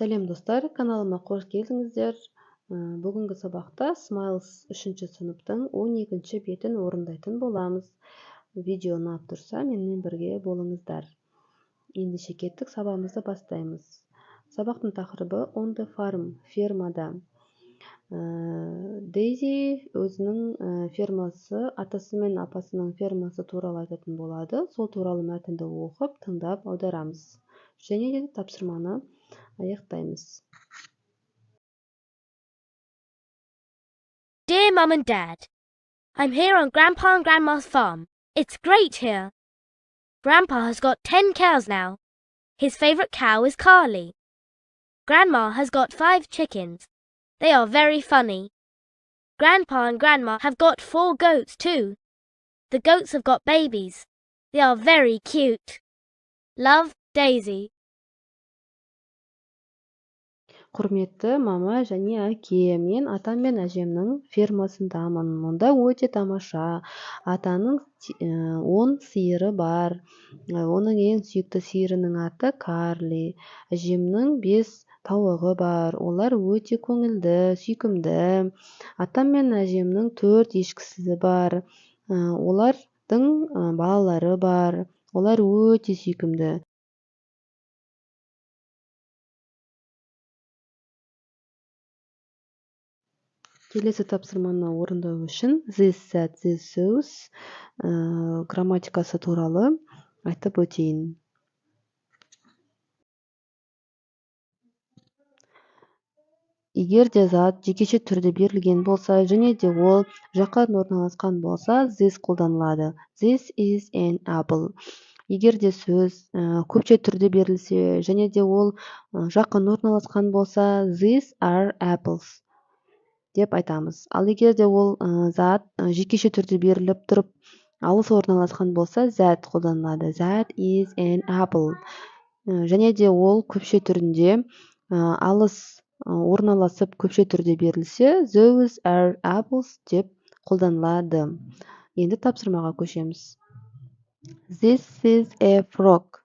Сәлем достар, каналыма қош келдіңіздер. Бүгінгі сабақта Smiles 3-ші сыныптың 12-ші бетін орындайтын боламыз. Видео ұнап тұрса, менімен бірге болыңыздар. Ендеше кеттік, сабағымызды бастаймыз. Сабақтың тақырыбы On the Farm, фермада. Дейзи өзінің фермасы, атасы мен апасының фермасы туралы айтатын болады. Сол туралы мәтінді оқып, тыңдап аударамыз. Және де тапсырманы аяқтаймыз. Dear Mum and Dad, I'm here on Grandpa and Grandma's farm. It's great here. Grandpa has got 10 cows now. His favourite cow is Carly. Grandma has got 5 chickens. They are very funny. Grandpa and Grandma have got 4 goats too. The goats have got babies. They are very cute. Love, Daisy. Құрметті мама және әке, мен атам мен әжемнің фермасындамын. Мұнда өте тамаша. Атаның 10 сиыры бар. Оның ең сүйікті сиырының аты Карли. Әжемнің 5 тауығы бар. Олар өте көңілді, сүйкімді. Атам мен әжемнің 4 ешкісі бар. Олардың балалары бар. Олар өте сүйкімді. Келесі тапсырманы орындау үшін this, that, this, those грамматикасы туралы айтып өтейін. Егер де зат жекеше түрде берілген болса, және де ол жақын орналасқан болса, this қолданылады. This is an apple. Егер де сөз көпше түрде берілсе, және де ол жақын орналасқан болса, these are apples деп айтамыз. Ал егер де ол зат жекеше түрде беріліп тұрып, алыс орналасқан болса, that қолданылады. That is an apple. Және де ол көпше түрінде алыс орналасып көпше түрде берілсе, those are apples деп қолданылады. Енді тапсырмаға көшеміз. This is a frog.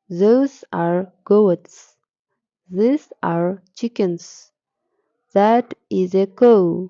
Those are goats. These are chickens. That is a cow.